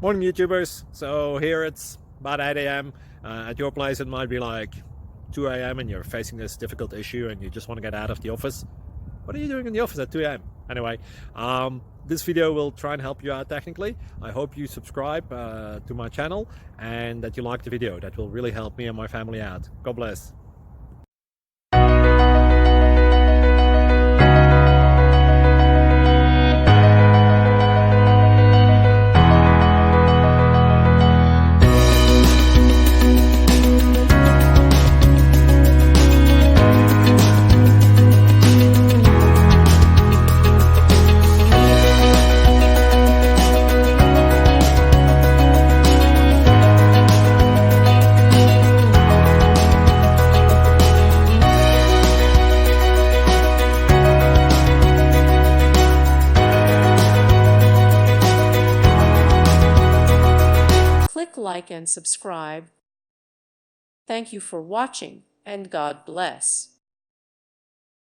Morning YouTubers. So here it's about 8 a.m. At your place it might be like 2 a.m. and you're facing this difficult issue and you just want to get out of the office. What are you doing in the office at 2 a.m.? Anyway, this video will try and help you out technically. I hope you subscribe to my channel and that you like the video. That will really help me and my family out. God bless. Click like and subscribe. Thank you for watching, and God bless.